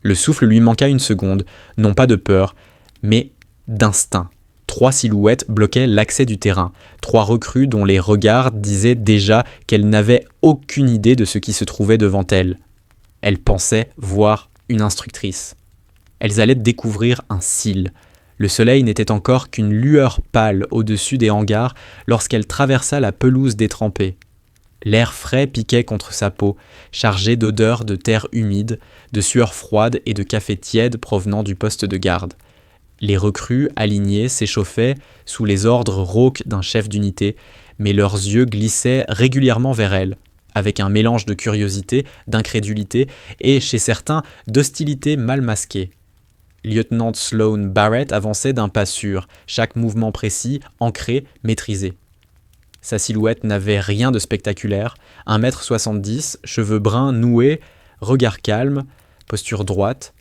Le souffle lui manqua une seconde, non pas de peur, mais d'instinct. 3 silhouettes bloquaient l'accès du terrain, 3 recrues dont les regards disaient déjà qu'elles n'avaient aucune idée de ce qui se trouvait devant elles. Elles pensaient voir une instructrice. Elles allaient découvrir un cil. Le soleil n'était encore qu'une lueur pâle au-dessus des hangars lorsqu'elle traversa la pelouse détrempée. L'air frais piquait contre sa peau, chargé d'odeurs de terre humide, de sueur froide et de café tiède provenant du poste de garde. Les recrues alignés s'échauffaient sous les ordres rauques d'un chef d'unité, mais leurs yeux glissaient régulièrement vers elle, avec un mélange de curiosité, d'incrédulité et, chez certains, d'hostilité mal masquée. Lieutenant Sloane Barrett avançait d'un pas sûr, chaque mouvement précis, ancré, maîtrisé. Sa silhouette n'avait rien de spectaculaire, 1,70 m, cheveux bruns noués, regard calme, posture droite.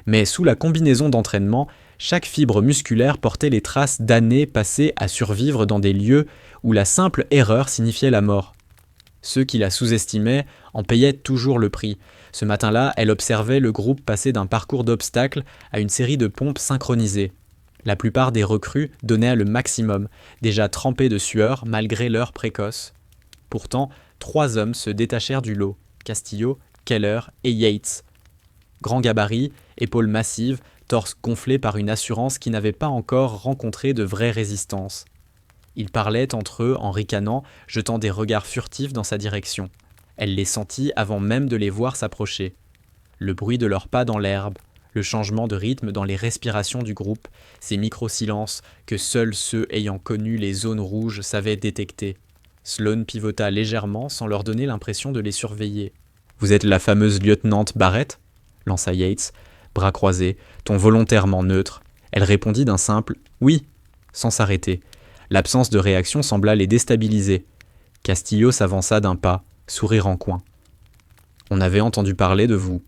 Mais sous la combinaison d'entraînement, chaque fibre musculaire portait les traces d'années passées à survivre dans des lieux où la simple erreur signifiait la mort. Ceux qui la sous-estimaient en payaient toujours le prix. Ce matin-là, elle observait le groupe passer d'un parcours d'obstacles à une série de pompes synchronisées. La plupart des recrues donnaient le maximum, déjà trempés de sueur malgré l'heure précoce. Pourtant, 3 hommes se détachèrent du lot, Castillo, Keller et Yates. Grand gabarit, épaules massives, torse gonflé par une assurance qui n'avait pas encore rencontré de vraie résistance. Ils parlaient entre eux en ricanant, jetant des regards furtifs dans sa direction. Elle les sentit avant même de les voir s'approcher. Le bruit de leurs pas dans l'herbe, le changement de rythme dans les respirations du groupe, ces micro-silences que seuls ceux ayant connu les zones rouges savaient détecter. Sloane pivota légèrement sans leur donner l'impression de les surveiller. « Vous êtes la fameuse lieutenante Barrett ?» lança Yates, bras croisés, ton volontairement neutre. Elle répondit d'un simple « oui » sans s'arrêter. L'absence de réaction sembla les déstabiliser. Castillo s'avança d'un pas, sourire en coin. « On avait entendu parler de vous.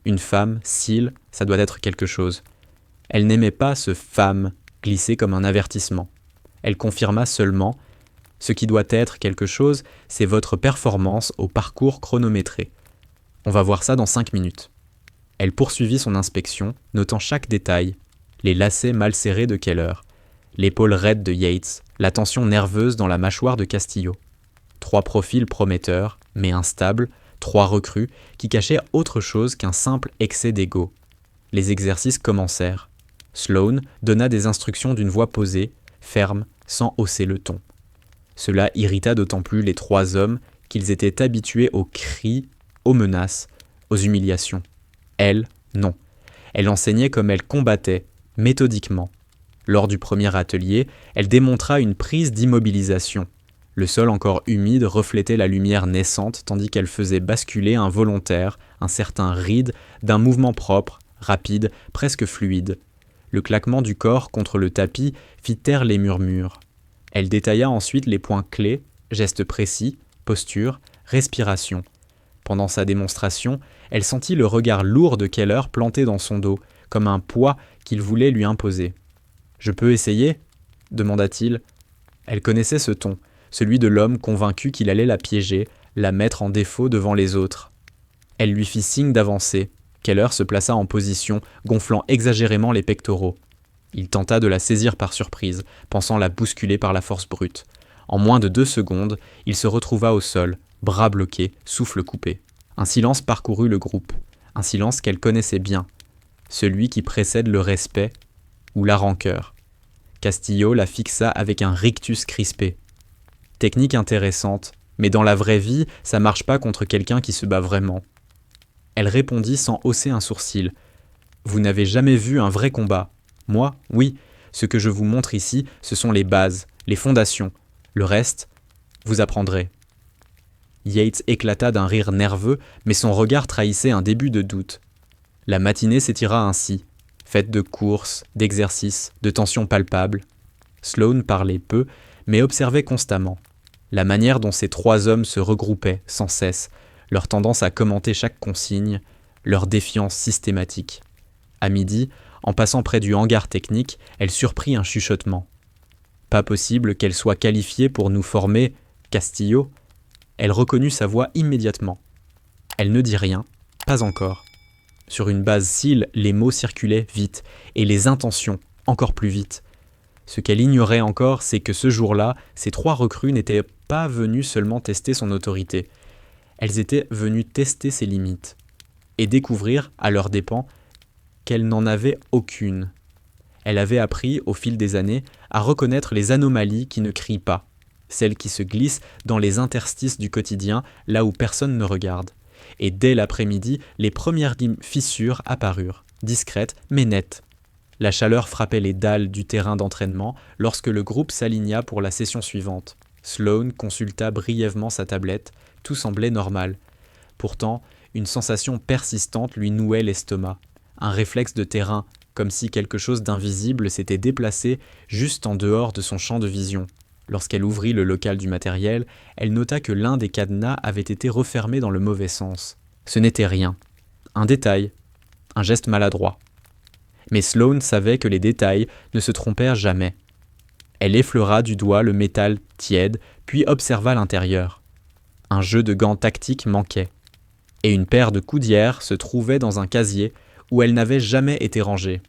Une femme, Seal, ça doit être quelque chose. » Elle n'aimait pas ce « femme » glissé comme un avertissement. Elle confirma seulement « Ce qui doit être quelque chose, c'est votre performance au parcours chronométré. On va voir ça dans 5 minutes. » Elle poursuivit son inspection, notant chaque détail, les lacets mal serrés de Keller, l'épaule raide de Yates, la tension nerveuse dans la mâchoire de Castillo. 3 profils prometteurs, mais instables, 3 recrues qui cachaient autre chose qu'un simple excès d'ego. Les exercices commencèrent. Sloane donna des instructions d'une voix posée, ferme, sans hausser le ton. Cela irrita d'autant plus les 3 hommes qu'ils étaient habitués aux cris, aux menaces, aux humiliations. Elle, non. Elle enseignait comme elle combattait, méthodiquement. Lors du premier atelier, elle démontra une prise d'immobilisation. Le sol encore humide reflétait la lumière naissante tandis qu'elle faisait basculer un volontaire, un certain ride, d'un mouvement propre, rapide, presque fluide. Le claquement du corps contre le tapis fit taire les murmures. Elle détailla ensuite les points clés, gestes précis, posture, respiration. Pendant sa démonstration, elle sentit le regard lourd de Keller planté dans son dos, comme un poids qu'il voulait lui imposer. « Je peux essayer ?» demanda-t-il. Elle connaissait ce ton, celui de l'homme convaincu qu'il allait la piéger, la mettre en défaut devant les autres. Elle lui fit signe d'avancer. Keller se plaça en position, gonflant exagérément les pectoraux. Il tenta de la saisir par surprise, pensant la bousculer par la force brute. En moins de 2 secondes, il se retrouva au sol, bras bloqués, souffle coupé. Un silence parcourut le groupe, un silence qu'elle connaissait bien, celui qui précède le respect ou la rancœur. Castillo la fixa avec un rictus crispé. Technique intéressante, mais dans la vraie vie, ça marche pas contre quelqu'un qui se bat vraiment. Elle répondit sans hausser un sourcil. « Vous n'avez jamais vu un vrai combat. Moi, oui. Ce que je vous montre ici, ce sont les bases, les fondations. Le reste, vous apprendrez. » Yates éclata d'un rire nerveux, mais son regard trahissait un début de doute. La matinée s'étira ainsi, faite de courses, d'exercices, de tensions palpables. Sloane parlait peu, mais observait constamment. La manière dont ces 3 hommes se regroupaient sans cesse, leur tendance à commenter chaque consigne, leur défiance systématique. À midi, en passant près du hangar technique, elle surprit un chuchotement. Pas possible qu'elle soit qualifiée pour nous former, Castillo. Elle reconnut sa voix immédiatement. Elle ne dit rien, pas encore. Sur une base SEAL, les mots circulaient vite, et les intentions encore plus vite. Ce qu'elle ignorait encore, c'est que ce jour-là, ces 3 recrues n'étaient pas venues seulement tester son autorité. Elles étaient venues tester ses limites, et découvrir, à leurs dépens, qu'elle n'en avait aucune. Elle avait appris, au fil des années, à reconnaître les anomalies qui ne crient pas, celles qui se glissent dans les interstices du quotidien, là où personne ne regarde. Et dès l'après-midi, les premières fissures apparurent, discrètes mais nettes. La chaleur frappait les dalles du terrain d'entraînement lorsque le groupe s'aligna pour la session suivante. Sloane consulta brièvement sa tablette, tout semblait normal. Pourtant, une sensation persistante lui nouait l'estomac. Un réflexe de terrain, comme si quelque chose d'invisible s'était déplacé juste en dehors de son champ de vision. Lorsqu'elle ouvrit le local du matériel, elle nota que l'un des cadenas avait été refermé dans le mauvais sens. Ce n'était rien. Un détail. Un geste maladroit. Mais Sloane savait que les détails ne se trompèrent jamais. Elle effleura du doigt le métal tiède, puis observa l'intérieur. Un jeu de gants tactiques manquait. Et une paire de coudières se trouvait dans un casier où elle n'avait jamais été rangée.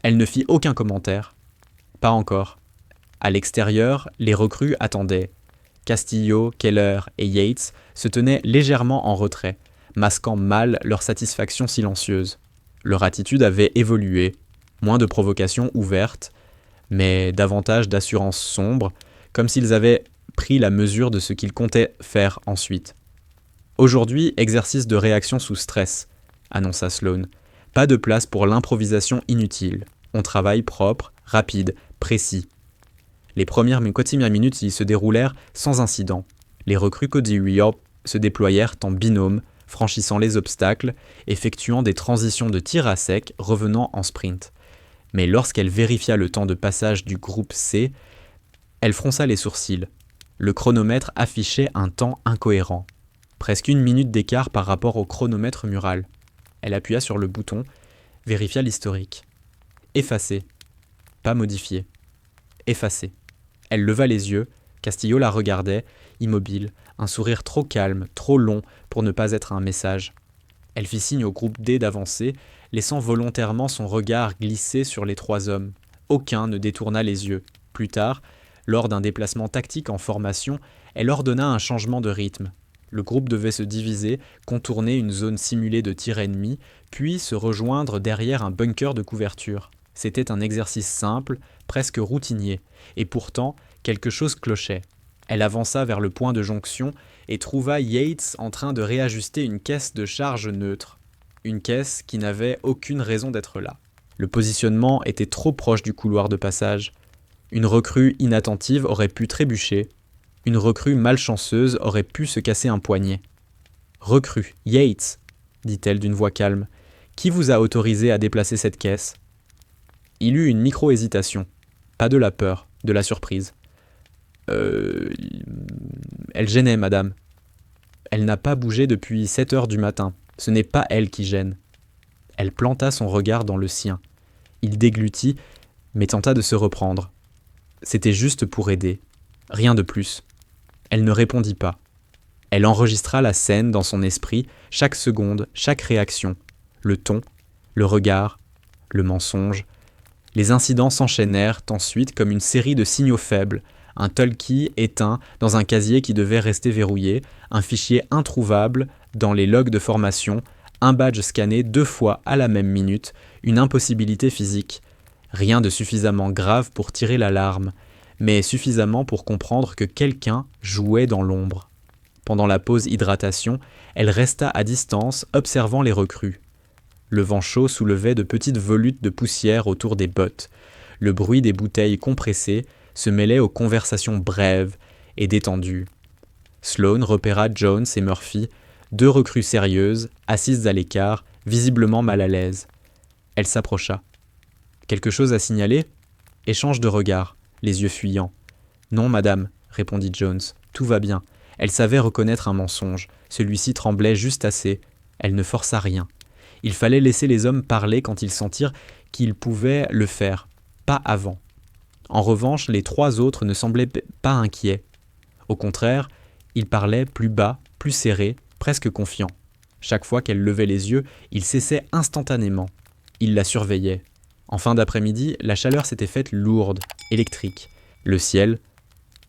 Elle ne fit aucun commentaire. Pas encore. À l'extérieur, les recrues attendaient. Castillo, Keller et Yates se tenaient légèrement en retrait, masquant mal leur satisfaction silencieuse. Leur attitude avait évolué, moins de provocations ouvertes, mais davantage d'assurance sombre, comme s'ils avaient pris la mesure de ce qu'ils comptaient faire ensuite. Aujourd'hui, exercice de réaction sous stress, annonça Sloane. Pas de place pour l'improvisation inutile. On travaille propre, rapide, précis. Les premières minutes y se déroulèrent sans incident. Les recrues Cody se déployèrent en binôme, franchissant les obstacles, effectuant des transitions de tir à sec, revenant en sprint. Mais lorsqu'elle vérifia le temps de passage du groupe C, elle fronça les sourcils. Le chronomètre affichait un temps incohérent. Presque 1 minute d'écart par rapport au chronomètre mural. Elle appuya sur le bouton, vérifia l'historique. Effacer. Pas modifier. Effacer. Elle leva les yeux, Castillo la regardait, immobile, un sourire trop calme, trop long pour ne pas être un message. Elle fit signe au groupe D d'avancer, laissant volontairement son regard glisser sur les 3 hommes. Aucun ne détourna les yeux. Plus tard, lors d'un déplacement tactique en formation, elle ordonna un changement de rythme. Le groupe devait se diviser, contourner une zone simulée de tir ennemi, puis se rejoindre derrière un bunker de couverture. C'était un exercice simple, presque routinier, et pourtant, quelque chose clochait. Elle avança vers le point de jonction et trouva Yates en train de réajuster une caisse de charge neutre. Une caisse qui n'avait aucune raison d'être là. Le positionnement était trop proche du couloir de passage. Une recrue inattentive aurait pu trébucher. Une recrue malchanceuse aurait pu se casser un poignet. « Recrue, Yates !» dit-elle d'une voix calme. « Qui vous a autorisé à déplacer cette caisse ?» Il eut une micro-hésitation. Pas de la peur, de la surprise. Elle gênait, madame. Elle n'a pas bougé depuis 7 heures du matin. Ce n'est pas elle qui gêne. Elle planta son regard dans le sien. Il déglutit, mais tenta de se reprendre. C'était juste pour aider. Rien de plus. Elle ne répondit pas. Elle enregistra la scène dans son esprit, chaque seconde, chaque réaction. Le ton, le regard, le mensonge. Les incidents s'enchaînèrent ensuite comme une série de signaux faibles, un talkie éteint dans un casier qui devait rester verrouillé, un fichier introuvable dans les logs de formation, un badge scanné 2 fois à la même minute, une impossibilité physique. Rien de suffisamment grave pour tirer l'alarme, mais suffisamment pour comprendre que quelqu'un jouait dans l'ombre. Pendant la pause hydratation, elle resta à distance, observant les recrues. Le vent chaud soulevait de petites volutes de poussière autour des bottes. Le bruit des bouteilles compressées se mêlait aux conversations brèves et détendues. Sloane repéra Jones et Murphy, 2 recrues sérieuses, assises à l'écart, visiblement mal à l'aise. Elle s'approcha. « Quelque chose à signaler ?» Échange de regards, les yeux fuyants. « Non, madame, » répondit Jones. « Tout va bien. » Elle savait reconnaître un mensonge. Celui-ci tremblait juste assez. Elle ne força rien. Il fallait laisser les hommes parler quand ils sentirent qu'ils pouvaient le faire, pas avant. En revanche, les 3 autres ne semblaient pas inquiets. Au contraire, ils parlaient plus bas, plus serrés, presque confiants. Chaque fois qu'elle levait les yeux, il cessait instantanément. Il la surveillait. En fin d'après-midi, la chaleur s'était faite lourde, électrique. Le ciel,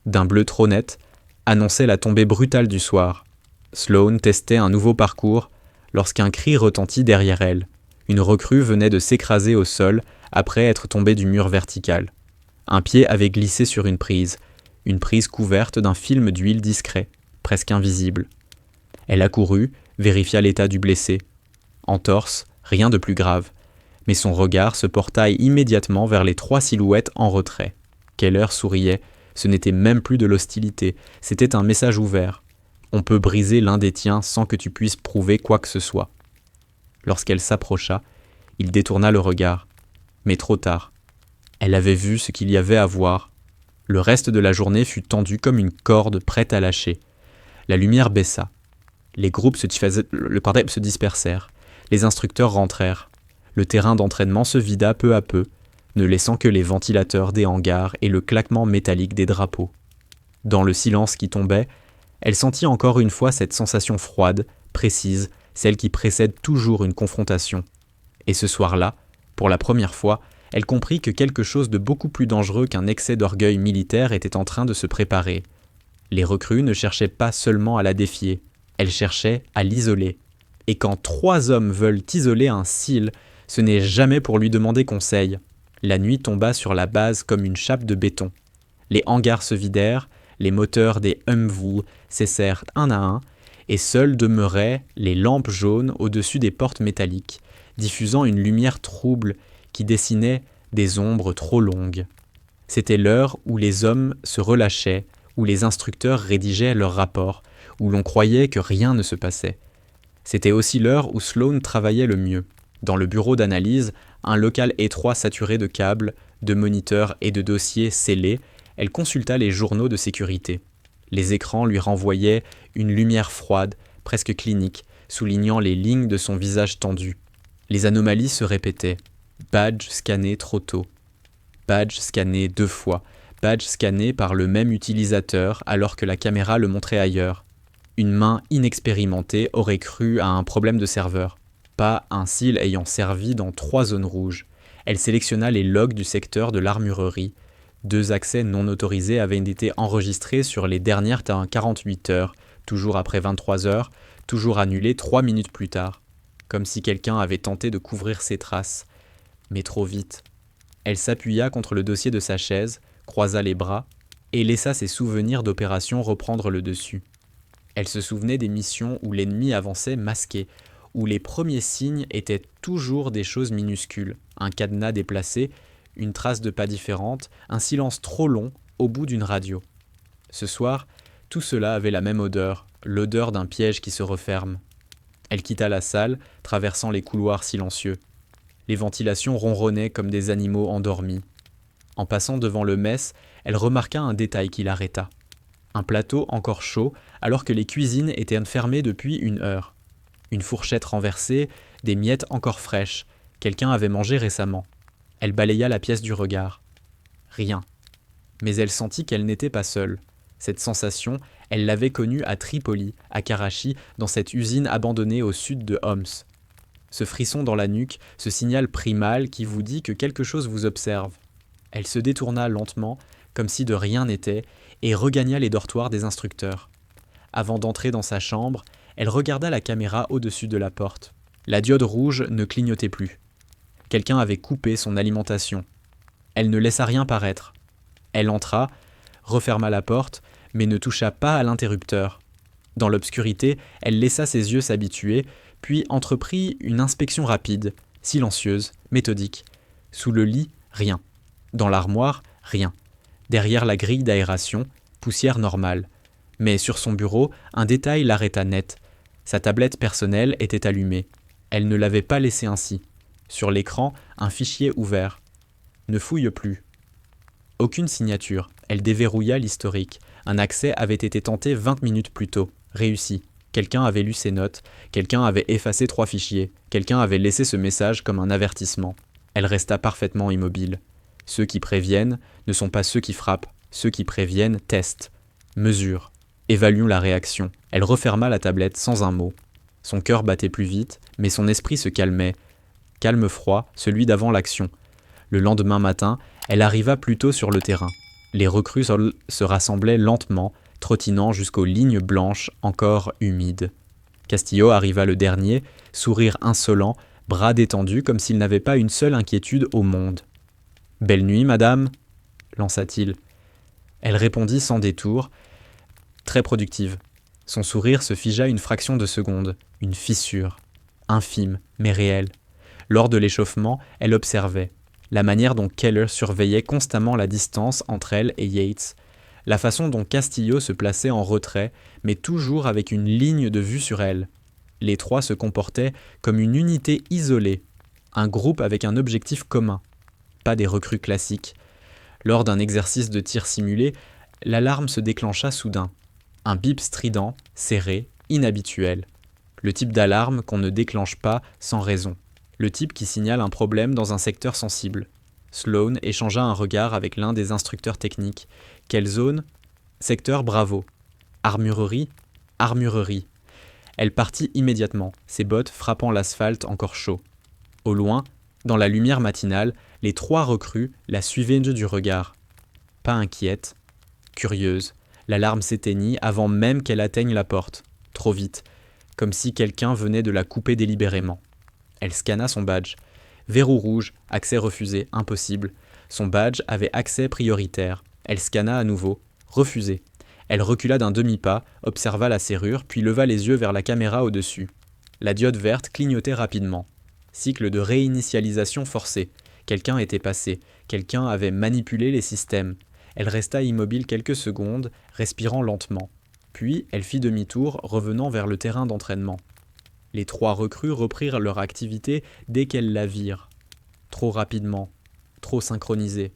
d'un bleu trop net, annonçait la tombée brutale du soir. Sloane testait un nouveau parcours lorsqu'un cri retentit derrière elle. Une recrue venait de s'écraser au sol après être tombée du mur vertical. Un pied avait glissé sur une prise couverte d'un film d'huile discret, presque invisible. Elle accourut, vérifia l'état du blessé. Entorse, rien de plus grave. Mais son regard se porta immédiatement vers les 3 silhouettes en retrait. Keller souriait. Ce n'était même plus de l'hostilité, c'était un message ouvert. On peut briser l'un des tiens sans que tu puisses prouver quoi que ce soit. Lorsqu'elle s'approcha, il détourna le regard. Mais trop tard. Elle avait vu ce qu'il y avait à voir. Le reste de la journée fut tendu comme une corde prête à lâcher. La lumière baissa. Les groupes se dispersèrent. Les instructeurs rentrèrent. Le terrain d'entraînement se vida peu à peu, ne laissant que les ventilateurs des hangars et le claquement métallique des drapeaux. Dans le silence qui tombait, elle sentit encore une fois cette sensation froide, précise, celle qui précède toujours une confrontation. Et ce soir-là, pour la première fois, elle comprit que quelque chose de beaucoup plus dangereux qu'un excès d'orgueil militaire était en train de se préparer. Les recrues ne cherchaient pas seulement à la défier, elles cherchaient à l'isoler. Et quand 3 hommes veulent isoler un SEAL, ce n'est jamais pour lui demander conseil. La nuit tomba sur la base comme une chape de béton. Les hangars se vidèrent, les moteurs des Humvee cessèrent un à un, et seules demeuraient les lampes jaunes au-dessus des portes métalliques, diffusant une lumière trouble qui dessinait des ombres trop longues. C'était l'heure où les hommes se relâchaient, où les instructeurs rédigeaient leurs rapports, où l'on croyait que rien ne se passait. C'était aussi l'heure où Sloane travaillait le mieux. Dans le bureau d'analyse, un local étroit saturé de câbles, de moniteurs et de dossiers scellés, elle consulta les journaux de sécurité. Les écrans lui renvoyaient une lumière froide, presque clinique, soulignant les lignes de son visage tendu. Les anomalies se répétaient. Badge scanné trop tôt. Badge scanné 2 fois. Badge scanné par le même utilisateur alors que la caméra le montrait ailleurs. Une main inexpérimentée aurait cru à un problème de serveur. Pas un SEAL ayant servi dans 3 zones rouges. Elle sélectionna les logs du secteur de l'armurerie. 2 accès non autorisés avaient été enregistrés sur les dernières 48 heures, toujours après 23 heures, toujours annulés 3 minutes plus tard. Comme si quelqu'un avait tenté de couvrir ses traces. Mais trop vite. Elle s'appuya contre le dossier de sa chaise, croisa les bras, et laissa ses souvenirs d'opération reprendre le dessus. Elle se souvenait des missions où l'ennemi avançait masqué, où les premiers signes étaient toujours des choses minuscules, un cadenas déplacé, une trace de pas différente, un silence trop long au bout d'une radio. Ce soir, tout cela avait la même odeur, l'odeur d'un piège qui se referme. Elle quitta la salle, traversant les couloirs silencieux. Les ventilations ronronnaient comme des animaux endormis. En passant devant le mess, elle remarqua un détail qui l'arrêta. Un plateau encore chaud, alors que les cuisines étaient fermées depuis 1 heure. Une fourchette renversée, des miettes encore fraîches. Quelqu'un avait mangé récemment. Elle balaya la pièce du regard. Rien. Mais elle sentit qu'elle n'était pas seule. Cette sensation, elle l'avait connue à Tripoli, à Karachi, dans cette usine abandonnée au sud de Homs. Ce frisson dans la nuque, ce signal primal qui vous dit que quelque chose vous observe. Elle se détourna lentement, comme si de rien n'était, et regagna les dortoirs des instructeurs. Avant d'entrer dans sa chambre, elle regarda la caméra au-dessus de la porte. La diode rouge ne clignotait plus. Quelqu'un avait coupé son alimentation. Elle ne laissa rien paraître. Elle entra, referma la porte, mais ne toucha pas à l'interrupteur. Dans l'obscurité, elle laissa ses yeux s'habituer, puis entreprit une inspection rapide, silencieuse, méthodique. Sous le lit, rien. Dans l'armoire, rien. Derrière la grille d'aération, poussière normale. Mais sur son bureau, un détail l'arrêta net. Sa tablette personnelle était allumée. Elle ne l'avait pas laissée ainsi. Sur l'écran, un fichier ouvert. Ne fouille plus. Aucune signature. Elle déverrouilla l'historique. Un accès avait été tenté 20 minutes plus tôt. Réussi. Quelqu'un avait lu ses notes. Quelqu'un avait effacé 3 fichiers. Quelqu'un avait laissé ce message comme un avertissement. Elle resta parfaitement immobile. Ceux qui préviennent ne sont pas ceux qui frappent. Ceux qui préviennent testent. Mesurent. Évaluons la réaction. Elle referma la tablette sans un mot. Son cœur battait plus vite, mais son esprit se calmait. Calme froid, celui d'avant l'action. Le lendemain matin, elle arriva plus tôt sur le terrain. Les recrues se rassemblaient lentement, trottinant jusqu'aux lignes blanches encore humides. Castillo arriva le dernier, sourire insolent, bras détendus comme s'il n'avait pas une seule inquiétude au monde. « Belle nuit, madame » lança-t-il. Elle répondit sans détour, très productive. Son sourire se figea une fraction de seconde, une fissure, infime mais réelle. Lors de l'échauffement, elle observait la manière dont Keller surveillait constamment la distance entre elle et Yates, la façon dont Castillo se plaçait en retrait, mais toujours avec une ligne de vue sur elle. Les trois se comportaient comme une unité isolée, un groupe avec un objectif commun, pas des recrues classiques. Lors d'un exercice de tir simulé, l'alarme se déclencha soudain. Un bip strident, serré, inhabituel. Le type d'alarme qu'on ne déclenche pas sans raison. Le type qui signale un problème dans un secteur sensible. Sloan échangea un regard avec l'un des instructeurs techniques. Quelle zone ? Secteur Bravo. Armurerie ? Armurerie. Elle partit immédiatement, ses bottes frappant l'asphalte encore chaud. Au loin, dans la lumière matinale, les trois recrues la suivaient du regard. Pas inquiète, curieuse. L'alarme s'éteignit avant même qu'elle atteigne la porte. Trop vite, comme si quelqu'un venait de la couper délibérément. Elle scanna son badge. Verrou rouge, accès refusé, impossible. Son badge avait accès prioritaire. Elle scanna à nouveau, refusé. Elle recula d'un demi-pas, observa la serrure, puis leva les yeux vers la caméra au-dessus. La diode verte clignotait rapidement. Cycle de réinitialisation forcé. Quelqu'un était passé. Quelqu'un avait manipulé les systèmes. Elle resta immobile quelques secondes, respirant lentement. Puis, elle fit demi-tour, revenant vers le terrain d'entraînement. Les trois recrues reprirent leur activité dès qu'elles la virent. Trop rapidement, trop synchronisée.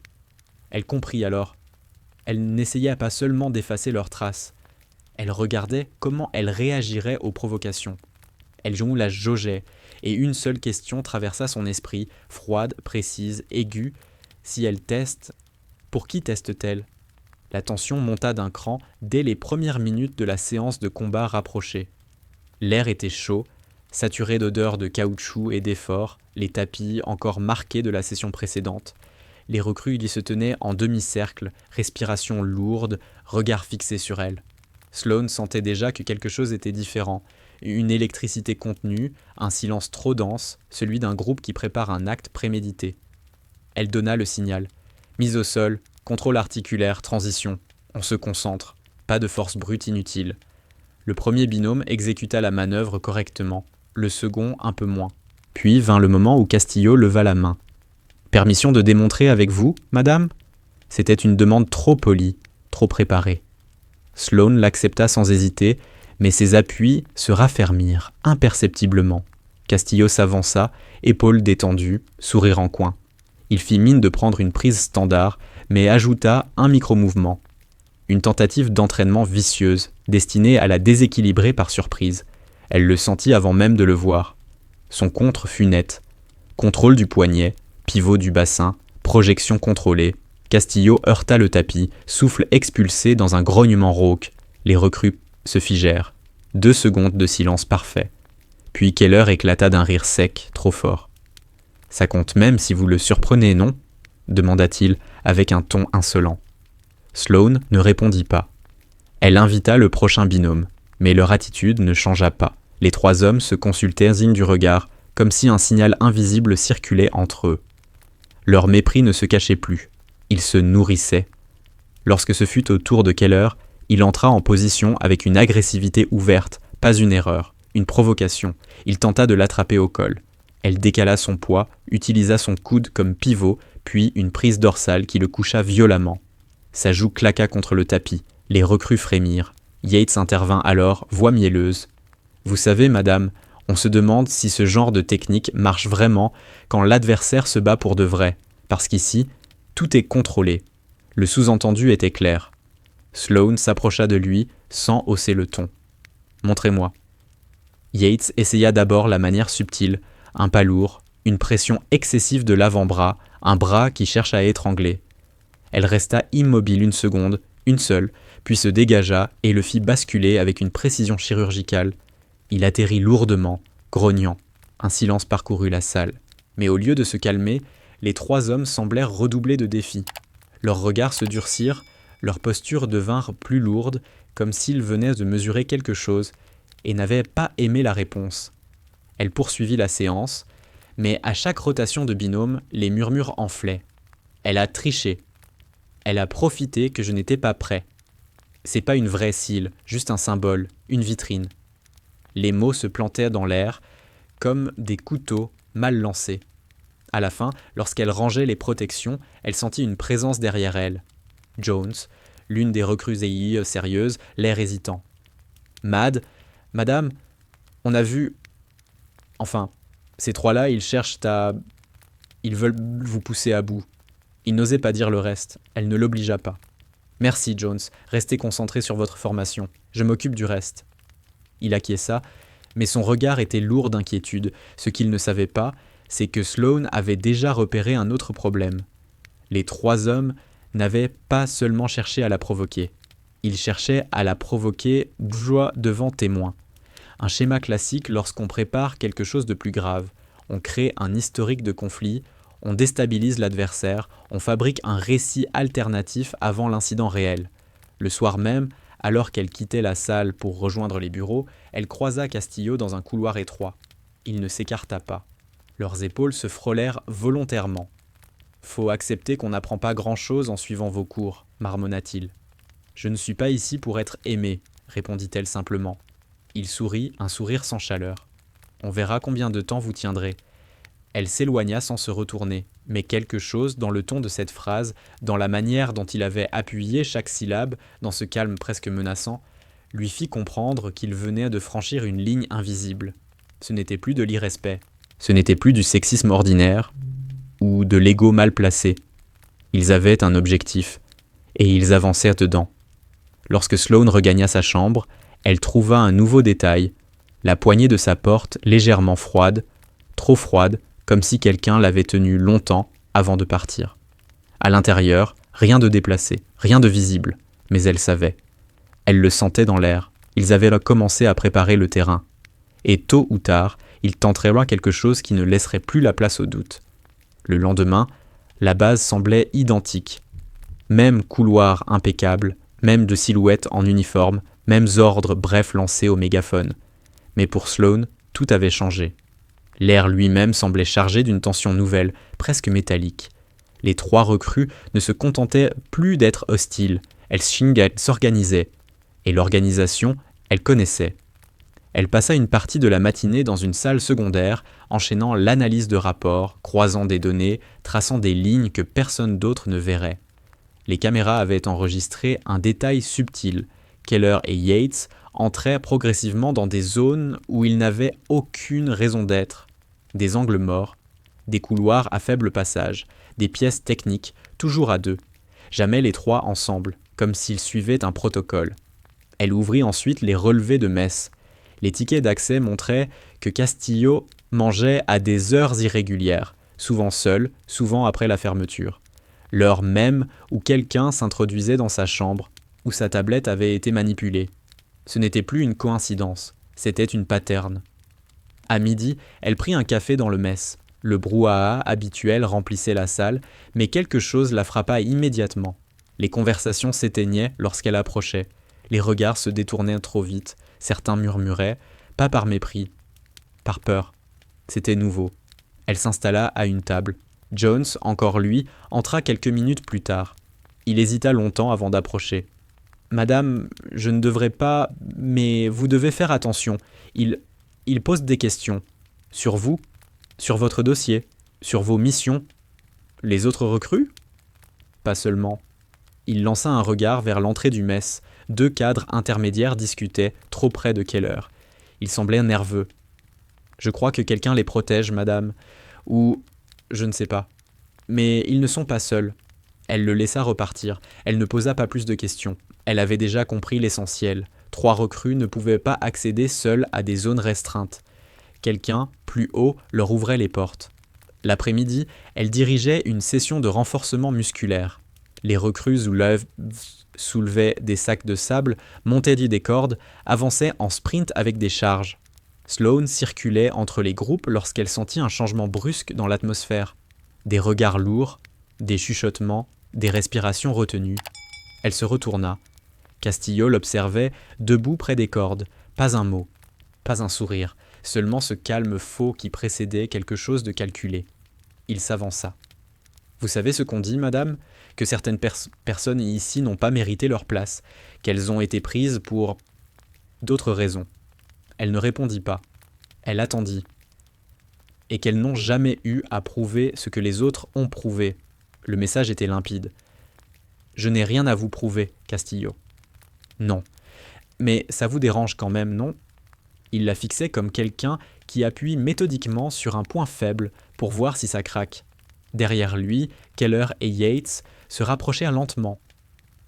Elle comprit alors. Elle n'essayait pas seulement d'effacer leurs traces. Elle regardait comment elle réagirait aux provocations. Elle la jaugeait, et une seule question traversa son esprit, froide, précise, aiguë. Si elle teste, pour qui teste-t-elle ? La tension monta d'un cran dès les premières minutes de la séance de combat rapprochée. L'air était chaud, saturé d'odeurs de caoutchouc et d'effort, les tapis encore marqués de la session précédente. Les recrues y se tenaient en demi-cercle, respiration lourde, regard fixé sur elle. Sloan sentait déjà que quelque chose était différent. Une électricité contenue, un silence trop dense, celui d'un groupe qui prépare un acte prémédité. Elle donna le signal. Mise au sol, contrôle articulaire, transition. On se concentre. Pas de force brute inutile. Le premier binôme exécuta la manœuvre correctement, le second un peu moins. Puis vint le moment où Castillo leva la main. « Permission de démontrer avec vous, madame ?» C'était une demande trop polie, trop préparée. Sloan l'accepta sans hésiter, mais ses appuis se raffermirent imperceptiblement. Castillo s'avança, épaules détendues, sourire en coin. Il fit mine de prendre une prise standard, mais ajouta un micro-mouvement. Une tentative d'entraînement vicieuse, destinée à la déséquilibrer par surprise. Elle le sentit avant même de le voir. Son contre fut net. Contrôle du poignet, pivot du bassin, projection contrôlée. Castillo heurta le tapis, souffle expulsé dans un grognement rauque. Les recrues se figèrent. 2 secondes de silence parfait. Puis Keller éclata d'un rire sec, trop fort. « Ça compte même si vous le surprenez, non ?» demanda-t-il avec un ton insolent. Sloan ne répondit pas. Elle invita le prochain binôme, mais leur attitude ne changea pas. Les 3 hommes se consultèrent du regard, comme si un signal invisible circulait entre eux. Leur mépris ne se cachait plus. Ils se nourrissaient. Lorsque ce fut au tour de Keller, il entra en position avec une agressivité ouverte, pas une erreur, une provocation. Il tenta de l'attraper au col. Elle décala son poids, utilisa son coude comme pivot, puis une prise dorsale qui le coucha violemment. Sa joue claqua contre le tapis. Les recrues frémirent. Yates intervint alors, voix mielleuse. « Vous savez, madame, on se demande si ce genre de technique marche vraiment quand l'adversaire se bat pour de vrai, parce qu'ici, tout est contrôlé. » Le sous-entendu était clair. Sloan s'approcha de lui sans hausser le ton. « Montrez-moi. » Yates essaya d'abord la manière subtile, un pas lourd, une pression excessive de l'avant-bras, un bras qui cherche à étrangler. Elle resta immobile une seconde, une seule, puis se dégagea et le fit basculer avec une précision chirurgicale. Il atterrit lourdement, grognant. Un silence parcourut la salle. Mais au lieu de se calmer, les 3 hommes semblèrent redoubler de défis. Leurs regards se durcirent, leurs postures devinrent plus lourdes, comme s'ils venaient de mesurer quelque chose, et n'avaient pas aimé la réponse. Elle poursuivit la séance, mais à chaque rotation de binôme, les murmures enflaient. Elle a triché. Elle a profité que je n'étais pas prêt. C'est pas une vraie cile, juste un symbole, une vitrine. Les mots se plantaient dans l'air, comme des couteaux mal lancés. À la fin, lorsqu'elle rangeait les protections, elle sentit une présence derrière elle. Jones, l'une des recrues AI sérieuses, l'air hésitant. Madame, on a vu... Enfin, ces 3-là, ils cherchent à... Ils veulent vous pousser à bout. Il n'osait pas dire le reste, elle ne l'obligea pas. Merci, Jones, restez concentré sur votre formation. Je m'occupe du reste. Il acquiesça, mais son regard était lourd d'inquiétude. Ce qu'il ne savait pas, c'est que Sloane avait déjà repéré un autre problème. Les 3 hommes n'avaient pas seulement cherché à la provoquer. Ils cherchaient à la provoquer devant témoins. Un schéma classique lorsqu'on prépare quelque chose de plus grave. On crée un historique de conflit, on déstabilise l'adversaire, on fabrique un récit alternatif avant l'incident réel. Le soir même, alors qu'elle quittait la salle pour rejoindre les bureaux, elle croisa Castillo dans un couloir étroit. Il ne s'écarta pas. Leurs épaules se frôlèrent volontairement. « Faut accepter qu'on n'apprend pas grand-chose en suivant vos cours », marmonna-t-il. « Je ne suis pas ici pour être aimé », répondit-elle simplement. Il sourit, un sourire sans chaleur. « On verra combien de temps vous tiendrez. » Elle s'éloigna sans se retourner, mais quelque chose dans le ton de cette phrase, dans la manière dont il avait appuyé chaque syllabe, dans ce calme presque menaçant, lui fit comprendre qu'il venait de franchir une ligne invisible. Ce n'était plus de l'irrespect, ce n'était plus du sexisme ordinaire, ou de l'ego mal placé. Ils avaient un objectif, et ils avancèrent dedans. Lorsque Sloane regagna sa chambre, elle trouva un nouveau détail, la poignée de sa porte légèrement froide, trop froide, comme si quelqu'un l'avait tenue longtemps avant de partir. À l'intérieur, rien de déplacé, rien de visible, mais elle savait. Elle le sentait dans l'air, ils avaient commencé à préparer le terrain. Et tôt ou tard, ils tenteraient quelque chose qui ne laisserait plus la place au doute. Le lendemain, la base semblait identique. Même couloir impeccable, même de silhouettes en uniforme, mêmes ordres brefs lancés au mégaphone. Mais pour Sloane, tout avait changé. L'air lui-même semblait chargé d'une tension nouvelle, presque métallique. Les 3 recrues ne se contentaient plus d'être hostiles, elles s'organisaient. Et l'organisation, elle connaissait. Elle passa une partie de la matinée dans une salle secondaire, enchaînant l'analyse de rapports, croisant des données, traçant des lignes que personne d'autre ne verrait. Les caméras avaient enregistré un détail subtil. Keller et Yates entraient progressivement dans des zones où ils n'avaient aucune raison d'être. Des angles morts, des couloirs à faible passage, des pièces techniques, toujours à 2. Jamais les 3 ensemble, comme s'ils suivaient un protocole. Elle ouvrit ensuite les relevés de messe. Les tickets d'accès montraient que Castillo mangeait à des heures irrégulières, souvent seul, souvent après la fermeture. L'heure même où quelqu'un s'introduisait dans sa chambre, où sa tablette avait été manipulée. Ce n'était plus une coïncidence, c'était une pattern. À midi, elle prit un café dans le mess. Le brouhaha habituel remplissait la salle, mais quelque chose la frappa immédiatement. Les conversations s'éteignaient lorsqu'elle approchait. Les regards se détournaient trop vite. Certains murmuraient, pas par mépris, par peur. C'était nouveau. Elle s'installa à une table. Jones, encore lui, entra quelques minutes plus tard. Il hésita longtemps avant d'approcher. « Madame, je ne devrais pas, mais vous devez faire attention. Il pose des questions. Sur vous, sur votre dossier, sur vos missions. Les autres recrues ? Pas seulement. » Il lança un regard vers l'entrée du mess. 2 cadres intermédiaires discutaient, trop près de Keller. Ils semblaient nerveux. « Je crois que quelqu'un les protège, madame. Ou... je ne sais pas. Mais ils ne sont pas seuls. » Elle le laissa repartir. Elle ne posa pas plus de questions. Elle avait déjà compris l'essentiel. 3 recrues ne pouvaient pas accéder seules à des zones restreintes. Quelqu'un, plus haut, leur ouvrait les portes. L'après-midi, elle dirigeait une session de renforcement musculaire. Les recrues soulevaient des sacs de sable, montaient des cordes, avançaient en sprint avec des charges. Sloane circulait entre les groupes lorsqu'elle sentit un changement brusque dans l'atmosphère. Des regards lourds, des chuchotements, des respirations retenues. Elle se retourna. Castillo l'observait, debout près des cordes. Pas un mot, pas un sourire, seulement ce calme faux qui précédait quelque chose de calculé. Il s'avança. « Vous savez ce qu'on dit, madame ? Que certaines personnes ici n'ont pas mérité leur place, qu'elles ont été prises pour d'autres raisons. » Elle ne répondit pas. Elle attendit. Et qu'elles n'ont jamais eu à prouver ce que les autres ont prouvé. Le message était limpide. « Je n'ai rien à vous prouver, Castillo. »« Non. Mais ça vous dérange quand même, non ?» Il la fixait comme quelqu'un qui appuie méthodiquement sur un point faible pour voir si ça craque. Derrière lui, Keller et Yates se rapprochèrent lentement,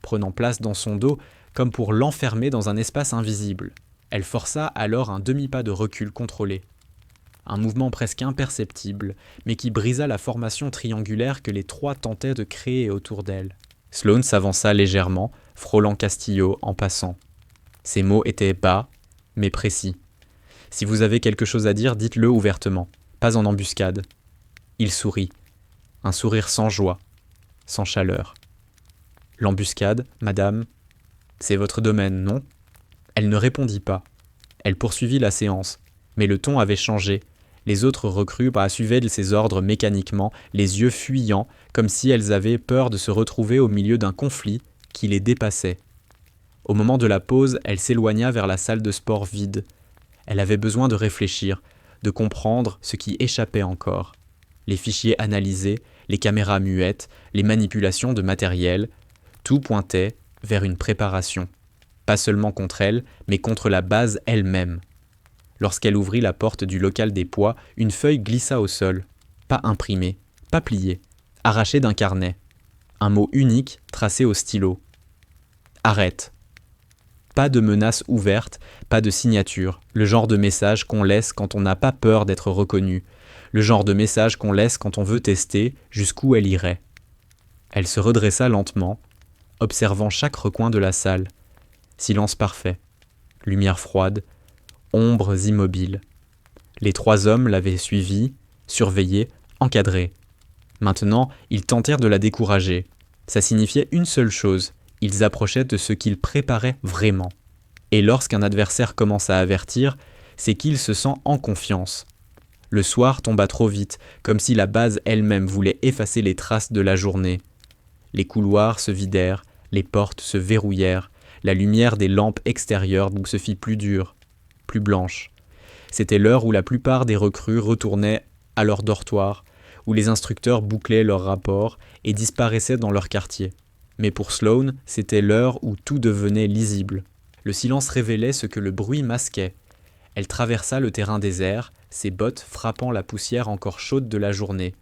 prenant place dans son dos comme pour l'enfermer dans un espace invisible. Elle força alors un demi-pas de recul contrôlé. Un mouvement presque imperceptible, mais qui brisa la formation triangulaire que les trois tentaient de créer autour d'elle. Sloane s'avança légèrement, frôlant Castillo en passant. Ses mots étaient bas, mais précis. « Si vous avez quelque chose à dire, dites-le ouvertement, pas en embuscade. » Il sourit. Un sourire sans joie, sans chaleur. « L'embuscade, madame, c'est votre domaine, non ?» Elle ne répondit pas. Elle poursuivit la séance, mais le ton avait changé. Les autres recrues suivaient ses ordres mécaniquement, les yeux fuyants, comme si elles avaient peur de se retrouver au milieu d'un conflit qui les dépassait. Au moment de la pause, elle s'éloigna vers la salle de sport vide. Elle avait besoin de réfléchir, de comprendre ce qui échappait encore. Les fichiers analysés, les caméras muettes, les manipulations de matériel, tout pointait vers une préparation. Pas seulement contre elle, mais contre la base elle-même. Lorsqu'elle ouvrit la porte du local des poids, une feuille glissa au sol. Pas imprimée, pas pliée, arrachée d'un carnet. Un mot unique tracé au stylo. Arrête. Pas de menace ouverte, pas de signature, le genre de message qu'on laisse quand on n'a pas peur d'être reconnu, le genre de message qu'on laisse quand on veut tester jusqu'où elle irait. Elle se redressa lentement, observant chaque recoin de la salle. Silence parfait, lumière froide, ombres immobiles. Les trois hommes l'avaient suivie, surveillée, encadrée. Maintenant, ils tentèrent de la décourager. Ça signifiait une seule chose. Ils approchaient de ce qu'ils préparaient vraiment. Et lorsqu'un adversaire commence à avertir, c'est qu'il se sent en confiance. Le soir tomba trop vite, comme si la base elle-même voulait effacer les traces de la journée. Les couloirs se vidèrent, les portes se verrouillèrent, la lumière des lampes extérieures se fit plus dure, plus blanche. C'était l'heure où la plupart des recrues retournaient à leur dortoir, où les instructeurs bouclaient leurs rapports et disparaissaient dans leur quartier. Mais pour Sloane, c'était l'heure où tout devenait lisible. Le silence révélait ce que le bruit masquait. Elle traversa le terrain désert, ses bottes frappant la poussière encore chaude de la journée.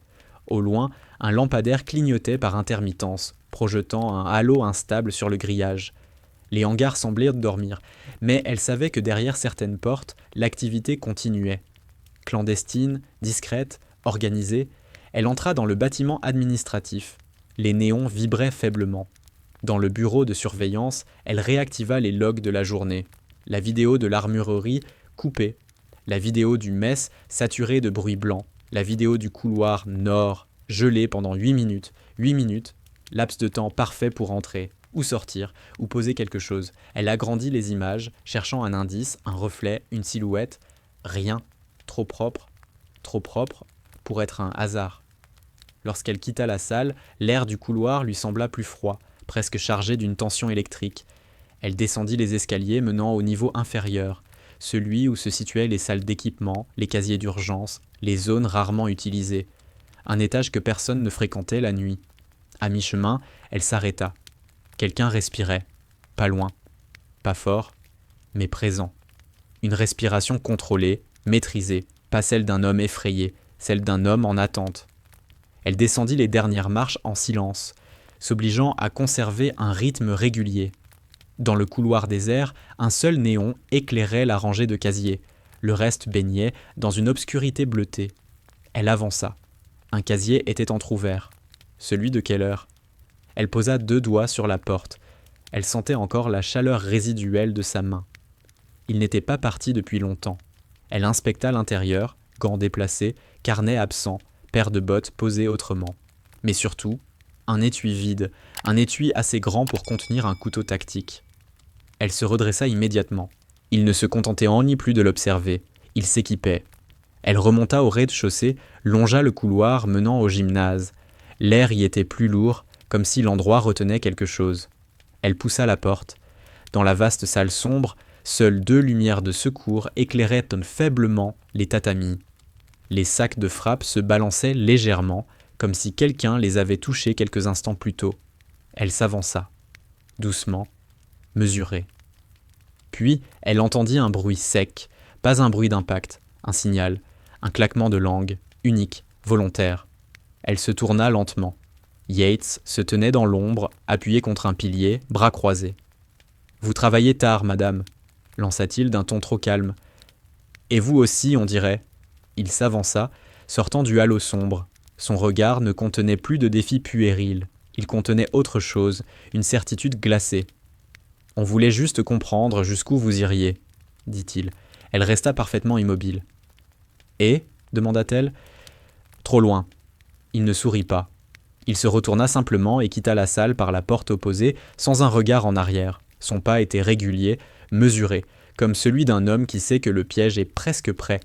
Au loin, un lampadaire clignotait par intermittence, projetant un halo instable sur le grillage. Les hangars semblaient dormir, mais elle savait que derrière certaines portes, l'activité continuait. Clandestine, discrète, organisée, elle entra dans le bâtiment administratif. Les néons vibraient faiblement. Dans le bureau de surveillance, elle réactiva les logs de la journée. La vidéo de l'armurerie coupée. La vidéo du mess saturée de bruit blanc. La vidéo du couloir nord gelée pendant 8 minutes. 8 minutes, laps de temps parfait pour entrer, ou sortir, ou poser quelque chose. Elle agrandit les images, cherchant un indice, un reflet, une silhouette. Rien. Trop propre pour être un hasard. Lorsqu'elle quitta la salle, l'air du couloir lui sembla plus froid, presque chargé d'une tension électrique. Elle descendit les escaliers menant au niveau inférieur, celui où se situaient les salles d'équipement, les casiers d'urgence, les zones rarement utilisées. Un étage que personne ne fréquentait la nuit. À mi-chemin, elle s'arrêta. Quelqu'un respirait. Pas loin. Pas fort, mais présent. Une respiration contrôlée, maîtrisée, pas celle d'un homme effrayé, celle d'un homme en attente. Elle descendit les dernières marches en silence, s'obligeant à conserver un rythme régulier. Dans le couloir désert, un seul néon éclairait la rangée de casiers. Le reste baignait dans une obscurité bleutée. Elle avança. Un casier était entrouvert. Celui de Keller. Elle posa 2 doigts sur la porte. Elle sentait encore la chaleur résiduelle de sa main. Il n'était pas parti depuis longtemps. Elle inspecta l'intérieur, gants déplacés, carnet absent, paire de bottes posées autrement. Mais surtout, un étui vide, un étui assez grand pour contenir un couteau tactique. Elle se redressa immédiatement. Il ne se contentait en ni plus de l'observer, il s'équipait. Elle remonta au rez-de-chaussée, longea le couloir menant au gymnase. L'air y était plus lourd, comme si l'endroit retenait quelque chose. Elle poussa la porte. Dans la vaste salle sombre, seules 2 lumières de secours éclairaient faiblement les tatamis. Les sacs de frappe se balançaient légèrement, comme si quelqu'un les avait touchés quelques instants plus tôt. Elle s'avança, doucement, mesurée. Puis, elle entendit un bruit sec, pas un bruit d'impact, un signal, un claquement de langue, unique, volontaire. Elle se tourna lentement. Yates se tenait dans l'ombre, appuyé contre un pilier, bras croisés. « Vous travaillez tard, madame », lança-t-il d'un ton trop calme. « Et vous aussi, on dirait. » Il s'avança, sortant du halo sombre. Son regard ne contenait plus de défi puéril. Il contenait autre chose, une certitude glacée. « On voulait juste comprendre jusqu'où vous iriez, » dit-il. Elle resta parfaitement immobile. « Et » demanda-t-elle. « Trop loin. » Il ne sourit pas. Il se retourna simplement et quitta la salle par la porte opposée, sans un regard en arrière. Son pas était régulier, mesuré, comme celui d'un homme qui sait que le piège est presque prêt.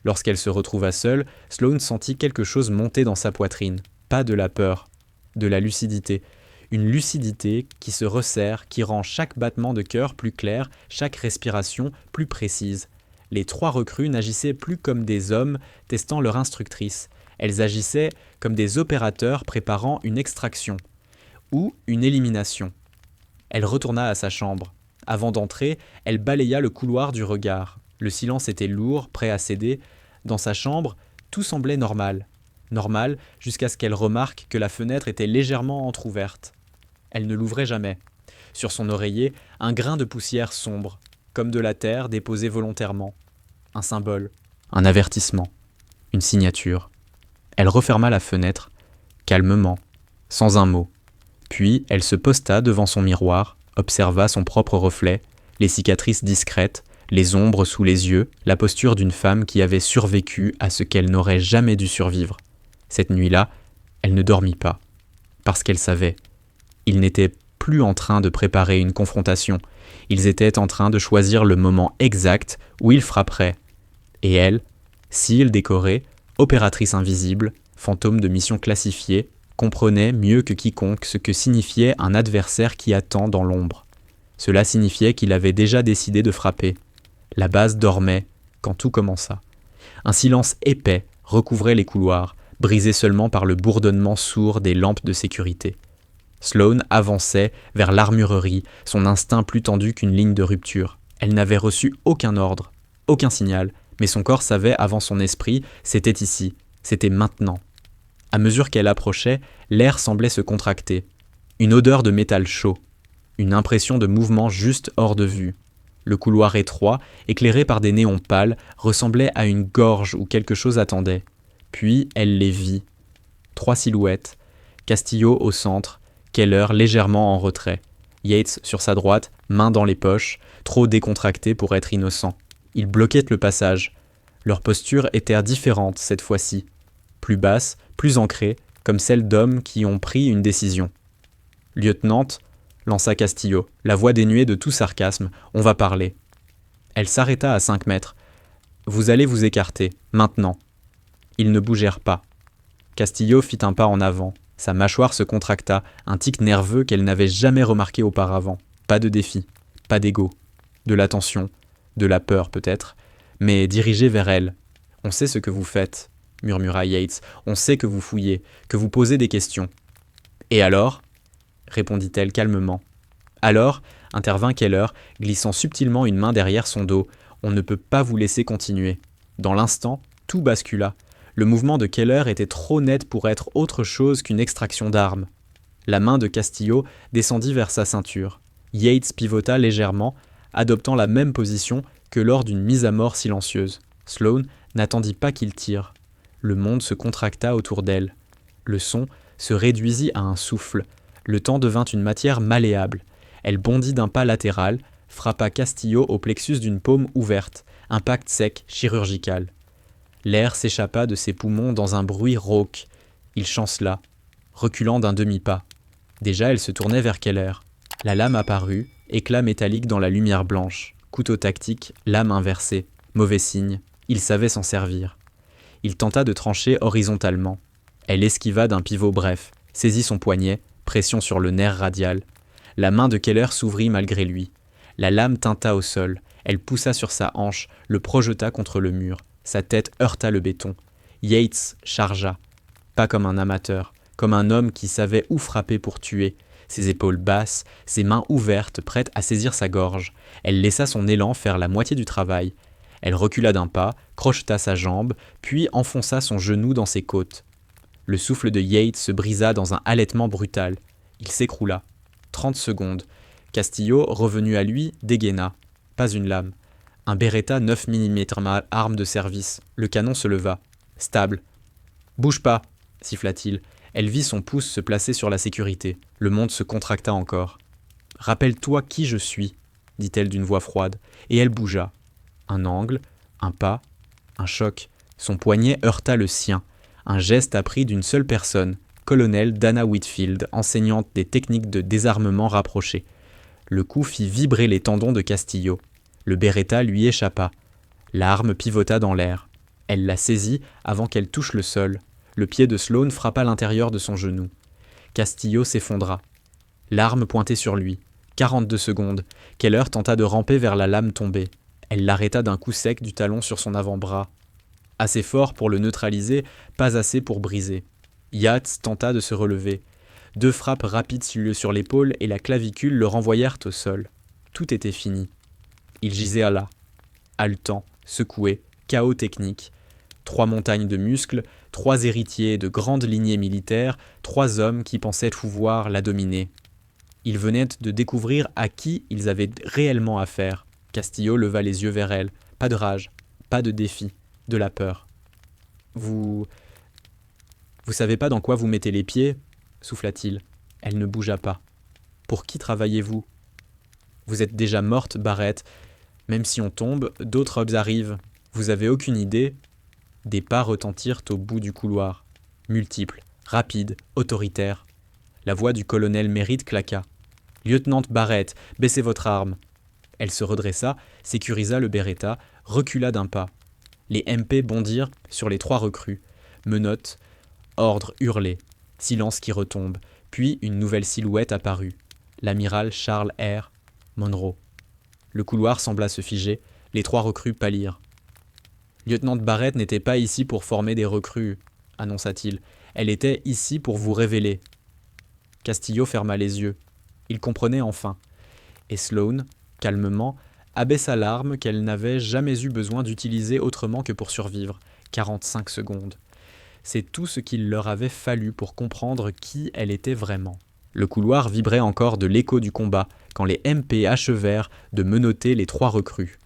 Lorsqu'elle se retrouva seule, Sloane sentit quelque chose monter dans sa poitrine. Pas de la peur, de la lucidité. Une lucidité qui se resserre, qui rend chaque battement de cœur plus clair, chaque respiration plus précise. Les 3 recrues n'agissaient plus comme des hommes testant leur instructrice. Elles agissaient comme des opérateurs préparant une extraction ou une élimination. Elle retourna à sa chambre. Avant d'entrer, elle balaya le couloir du regard. Le silence était lourd, prêt à céder. Dans sa chambre, tout semblait normal. Normal jusqu'à ce qu'elle remarque que la fenêtre était légèrement entr'ouverte. Elle ne l'ouvrait jamais. Sur son oreiller, un grain de poussière sombre, comme de la terre déposée volontairement. Un symbole, un avertissement, une signature. Elle referma la fenêtre, calmement, sans un mot. Puis elle se posta devant son miroir, observa son propre reflet, les cicatrices discrètes, les ombres sous les yeux, la posture d'une femme qui avait survécu à ce qu'elle n'aurait jamais dû survivre. Cette nuit-là, elle ne dormit pas, parce qu'elle savait. Ils n'étaient plus en train de préparer une confrontation, ils étaient en train de choisir le moment exact où ils frapperaient. Et elle, cils décorée, opératrice invisible, fantôme de mission classifiée, comprenait mieux que quiconque ce que signifiait un adversaire qui attend dans l'ombre. Cela signifiait qu'il avait déjà décidé de frapper. La base dormait quand tout commença. Un silence épais recouvrait les couloirs, brisé seulement par le bourdonnement sourd des lampes de sécurité. Sloane avançait vers l'armurerie, son instinct plus tendu qu'une ligne de rupture. Elle n'avait reçu aucun ordre, aucun signal, mais son corps savait avant son esprit, c'était ici, c'était maintenant. À mesure qu'elle approchait, l'air semblait se contracter. Une odeur de métal chaud, une impression de mouvement juste hors de vue. Le couloir étroit, éclairé par des néons pâles, ressemblait à une gorge où quelque chose attendait. Puis elle les vit. 3 silhouettes, Castillo au centre, Keller légèrement en retrait. Yates sur sa droite, mains dans les poches, trop décontracté pour être innocent. Ils bloquaient le passage. Leurs postures étaient différentes cette fois-ci. Plus basses, plus ancrées, comme celles d'hommes qui ont pris une décision. « Lieutenante », lança Castillo, la voix dénuée de tout sarcasme, « on va parler. » Elle s'arrêta à 5 mètres. « Vous allez vous écarter, maintenant. » Ils ne bougèrent pas. Castillo fit un pas en avant. Sa mâchoire se contracta, un tic nerveux qu'elle n'avait jamais remarqué auparavant. Pas de défi, pas d'ego, de l'attention, de la peur peut-être, mais dirigé vers elle. « On sait ce que vous faites, » murmura Yates. « On sait que vous fouillez, que vous posez des questions. »« Et alors ?» répondit-elle calmement. « Alors ?» intervint Keller, glissant subtilement une main derrière son dos. « On ne peut pas vous laisser continuer. » Dans l'instant, tout bascula. Le mouvement de Keller était trop net pour être autre chose qu'une extraction d'armes. La main de Castillo descendit vers sa ceinture. Yates pivota légèrement, adoptant la même position que lors d'une mise à mort silencieuse. Sloane n'attendit pas qu'il tire. Le monde se contracta autour d'elle. Le son se réduisit à un souffle. Le temps devint une matière malléable. Elle bondit d'un pas latéral, frappa Castillo au plexus d'une paume ouverte. Impact sec, chirurgical. L'air s'échappa de ses poumons dans un bruit rauque. Il chancela, reculant d'un demi-pas. Déjà, elle se tournait vers Keller. La lame apparut, éclat métallique dans la lumière blanche. Couteau tactique, lame inversée. Mauvais signe, il savait s'en servir. Il tenta de trancher horizontalement. Elle esquiva d'un pivot bref, saisit son poignet, pression sur le nerf radial. La main de Keller s'ouvrit malgré lui. La lame tinta au sol. Elle poussa sur sa hanche, le projeta contre le mur. Sa tête heurta le béton. Yates chargea. Pas comme un amateur, comme un homme qui savait où frapper pour tuer. Ses épaules basses, ses mains ouvertes, prêtes à saisir sa gorge. Elle laissa son élan faire la moitié du travail. Elle recula d'un pas, crocheta sa jambe, puis enfonça son genou dans ses côtes. Le souffle de Yates se brisa dans un halètement brutal. Il s'écroula. 30 secondes. Castillo, revenu à lui, dégaina. Pas une lame. Un Beretta 9 mm arme de service. Le canon se leva. Stable. « Bouge pas !» siffla-t-il. Elle vit son pouce se placer sur la sécurité. Le monde se contracta encore. « Rappelle-toi qui je suis !» dit-elle d'une voix froide. Et elle bougea. Un angle, un pas, un choc. Son poignet heurta le sien. Un geste appris d'une seule personne, colonel Dana Whitfield, enseignante des techniques de désarmement rapprochées. Le coup fit vibrer les tendons de Castillo. Le Beretta lui échappa. L'arme pivota dans l'air. Elle la saisit avant qu'elle touche le sol. Le pied de Sloane frappa l'intérieur de son genou. Castillo s'effondra. L'arme pointait sur lui. 42 secondes. Keller tenta de ramper vers la lame tombée. Elle l'arrêta d'un coup sec du talon sur son avant-bras. Assez fort pour le neutraliser, pas assez pour briser. Yates tenta de se relever. 2 frappes rapides sur l'épaule et la clavicule le renvoyèrent au sol. Tout était fini. Il gisait là, haletant, secoué, chaos technique. 3 montagnes de muscles, 3 héritiers de grandes lignées militaires, 3 hommes qui pensaient pouvoir la dominer. Ils venaient de découvrir à qui ils avaient réellement affaire. Castillo leva les yeux vers elle. Pas de rage, pas de défi, de la peur. Vous savez pas dans quoi vous mettez les pieds ?» souffla-t-il. Elle ne bougea pas. « Pour qui travaillez-vous ? Vous êtes déjà morte, Barrett. Même si on tombe, d'autres hommes arrivent. Vous avez aucune idée ?» Des pas retentirent au bout du couloir. Multiples, rapides, autoritaires. La voix du colonel Merritt claqua. « Lieutenant Barrett, baissez votre arme !» Elle se redressa, sécurisa le Beretta, recula d'un pas. Les MP bondirent sur les 3 recrues. Menottes, ordre hurlé, silence qui retombe, puis une nouvelle silhouette apparut. L'amiral Charles R. Monroe. Le couloir sembla se figer, les 3 recrues pâlirent. « Lieutenant Barrett n'était pas ici pour former des recrues, » annonça-t-il. « Elle était ici pour vous révéler. » Castillo ferma les yeux. Il comprenait enfin. Et Sloane, calmement, abaissa l'arme qu'elle n'avait jamais eu besoin d'utiliser autrement que pour survivre. 45 secondes. C'est tout ce qu'il leur avait fallu pour comprendre qui elle était vraiment. Le couloir vibrait encore de l'écho du combat quand les MP achevèrent de menotter les 3 recrues.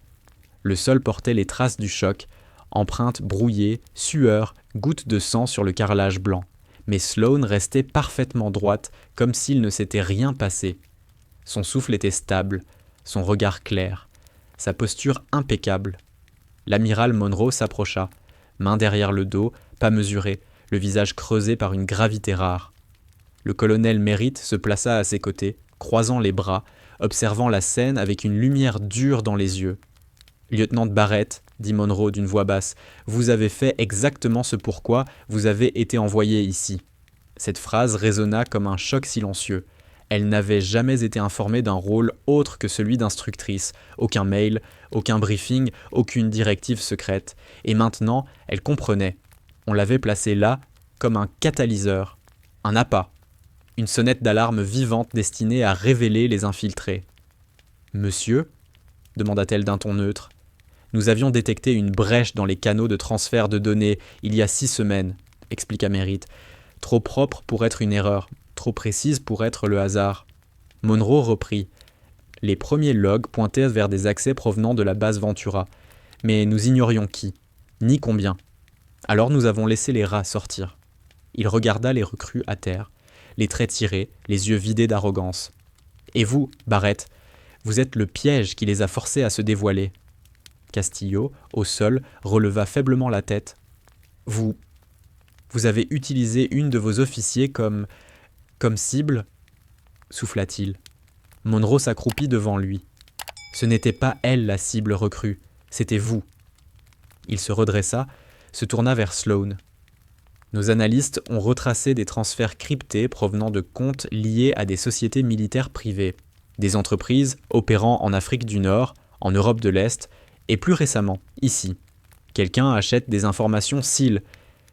Le sol portait les traces du choc, empreintes brouillées, sueur, gouttes de sang sur le carrelage blanc. Mais Sloane restait parfaitement droite, comme s'il ne s'était rien passé. Son souffle était stable, son regard clair, sa posture impeccable. L'amiral Monroe s'approcha, main derrière le dos, pas mesurée, le visage creusé par une gravité rare. Le colonel Merritt se plaça à ses côtés, croisant les bras, observant la scène avec une lumière dure dans les yeux. « Lieutenant Barrett, » dit Monroe d'une voix basse, « vous avez fait exactement ce pourquoi vous avez été envoyé ici. » Cette phrase résonna comme un choc silencieux. Elle n'avait jamais été informée d'un rôle autre que celui d'instructrice. Aucun mail, aucun briefing, aucune directive secrète. Et maintenant, elle comprenait. On l'avait placée là comme un catalyseur, un appât, une sonnette d'alarme vivante destinée à révéler les infiltrés. « Monsieur ?» demanda-t-elle d'un ton neutre. « Nous avions détecté une brèche dans les canaux de transfert de données il y a 6 semaines, » expliqua Merritt. « Trop propre pour être une erreur, trop précise pour être le hasard. » Monroe reprit. Les premiers logs pointaient vers des accès provenant de la base Ventura, mais nous ignorions qui, ni combien. Alors nous avons laissé les rats sortir. Il regarda les recrues à terre, les traits tirés, les yeux vidés d'arrogance. « Et vous, Barrett, vous êtes le piège qui les a forcés à se dévoiler. » Castillo, au sol, releva faiblement la tête. Vous avez utilisé une de vos officiers comme cible, souffla-t-il. Monroe s'accroupit devant lui. Ce n'était pas elle la cible recrue, c'était vous. Il se redressa, se tourna vers Sloane. Nos analystes ont retracé des transferts cryptés provenant de comptes liés à des sociétés militaires privées, des entreprises opérant en Afrique du Nord, en Europe de l'Est, et plus récemment, ici. Quelqu'un achète des informations SEAL,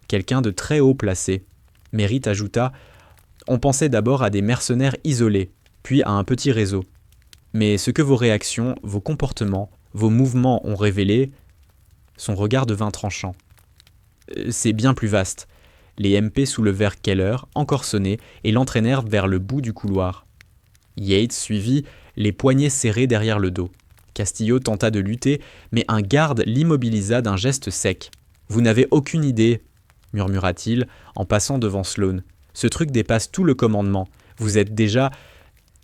quelqu'un de très haut placé. Merritt ajouta « On pensait d'abord à des mercenaires isolés, puis à un petit réseau. Mais ce que vos réactions, vos comportements, vos mouvements ont révélé, son regard devint tranchant. C'est bien plus vaste. » Les MP soulevèrent Keller, encore sonné, et l'entraînèrent vers le bout du couloir. Yates suivit, les poignets serrés derrière le dos. Castillo tenta de lutter, mais un garde l'immobilisa d'un geste sec. « Vous n'avez aucune idée, » murmura-t-il en passant devant Sloane. « Ce truc dépasse tout le commandement. Vous êtes déjà... »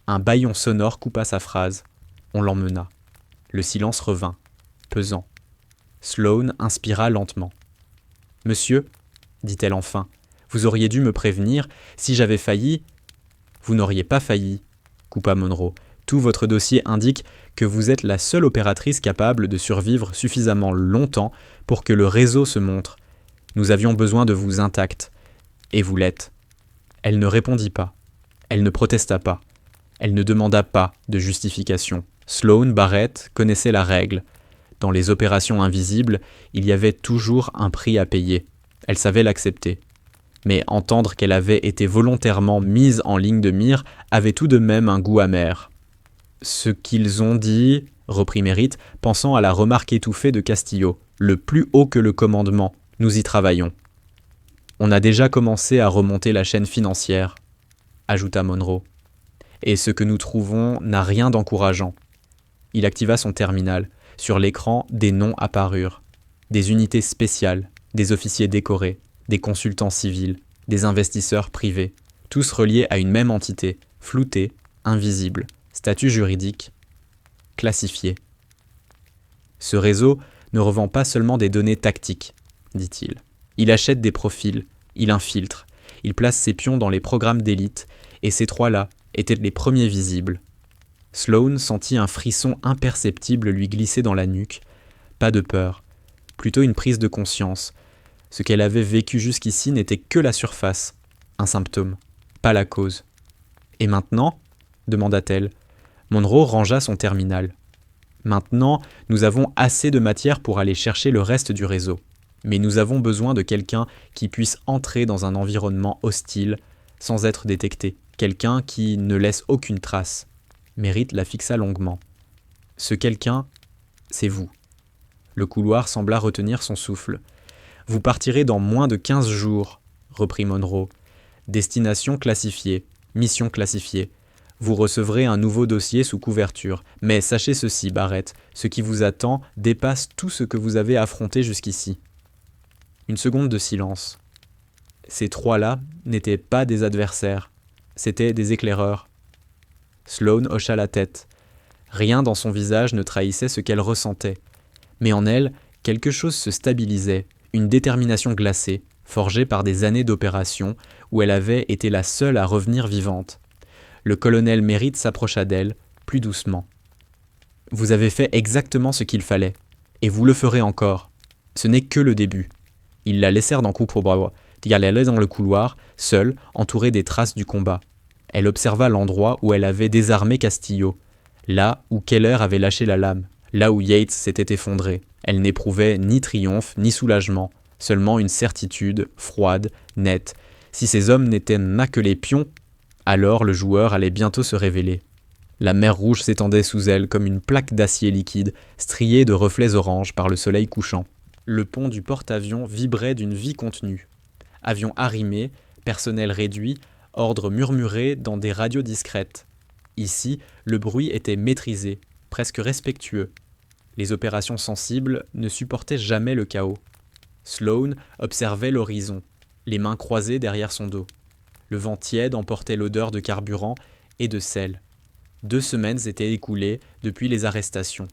Un bâillon sonore coupa sa phrase. On l'emmena. Le silence revint, pesant. Sloane inspira lentement. « Monsieur, » dit-elle enfin, « vous auriez dû me prévenir. Si j'avais failli... » « Vous n'auriez pas failli, » coupa Monroe. « Tout votre dossier indique que vous êtes la seule opératrice capable de survivre suffisamment longtemps pour que le réseau se montre. Nous avions besoin de vous intacte. Et vous l'êtes. » Elle ne répondit pas. Elle ne protesta pas. Elle ne demanda pas de justification. Sloane Barrett connaissait la règle. Dans les opérations invisibles, il y avait toujours un prix à payer. Elle savait l'accepter. Mais entendre qu'elle avait été volontairement mise en ligne de mire avait tout de même un goût amer. « Ce qu'ils ont dit, » reprit Merritt, pensant à la remarque étouffée de Castillo, « le plus haut que le commandement, nous y travaillons. »« On a déjà commencé à remonter la chaîne financière, » ajouta Monroe. « Et ce que nous trouvons n'a rien d'encourageant. » Il activa son terminal. Sur l'écran, des noms apparurent. Des unités spéciales, des officiers décorés, des consultants civils, des investisseurs privés, tous reliés à une même entité, floutée, invisible, statut juridique, classifié. Ce réseau ne revend pas seulement des données tactiques, dit-il. Il achète des profils, il infiltre, il place ses pions dans les programmes d'élite, et ces trois-là étaient les premiers visibles. Sloane sentit un frisson imperceptible lui glisser dans la nuque. Pas de peur, plutôt une prise de conscience. Ce qu'elle avait vécu jusqu'ici n'était que la surface, un symptôme, pas la cause. « Et maintenant ?» demanda-t-elle. Monroe rangea son terminal. « Maintenant, nous avons assez de matière pour aller chercher le reste du réseau. Mais nous avons besoin de quelqu'un qui puisse entrer dans un environnement hostile sans être détecté. Quelqu'un qui ne laisse aucune trace. » Merritt la fixa longuement. « Ce quelqu'un, c'est vous. » Le couloir sembla retenir son souffle. « Vous partirez dans moins de 15 jours, » reprit Monroe. « Destination classifiée, mission classifiée. Vous recevrez un nouveau dossier sous couverture. Mais sachez ceci, Barrett, ce qui vous attend dépasse tout ce que vous avez affronté jusqu'ici. » Une seconde de silence. Ces trois-là n'étaient pas des adversaires, c'étaient des éclaireurs. Sloane hocha la tête. Rien dans son visage ne trahissait ce qu'elle ressentait. Mais en elle, quelque chose se stabilisait, une détermination glacée, forgée par des années d'opération où elle avait été la seule à revenir vivante. Le colonel Merritt s'approcha d'elle, plus doucement. « Vous avez fait exactement ce qu'il fallait, et vous le ferez encore. Ce n'est que le début. » Ils la laissèrent dans Coupebrois. Elle allait dans le couloir, seule, entourée des traces du combat. Elle observa l'endroit où elle avait désarmé Castillo, là où Keller avait lâché la lame, là où Yates s'était effondré. Elle n'éprouvait ni triomphe, ni soulagement, seulement une certitude, froide, nette. Si ces hommes n'étaient que les pions, alors le joueur allait bientôt se révéler. La mer Rouge s'étendait sous elle comme une plaque d'acier liquide, striée de reflets oranges par le soleil couchant. Le pont du porte-avions vibrait d'une vie contenue. Avions arrimés, personnel réduit, ordres murmurés dans des radios discrètes. Ici, le bruit était maîtrisé, presque respectueux. Les opérations sensibles ne supportaient jamais le chaos. Sloane observait l'horizon, les mains croisées derrière son dos. Le vent tiède emportait l'odeur de carburant et de sel. 2 semaines étaient écoulées depuis les arrestations.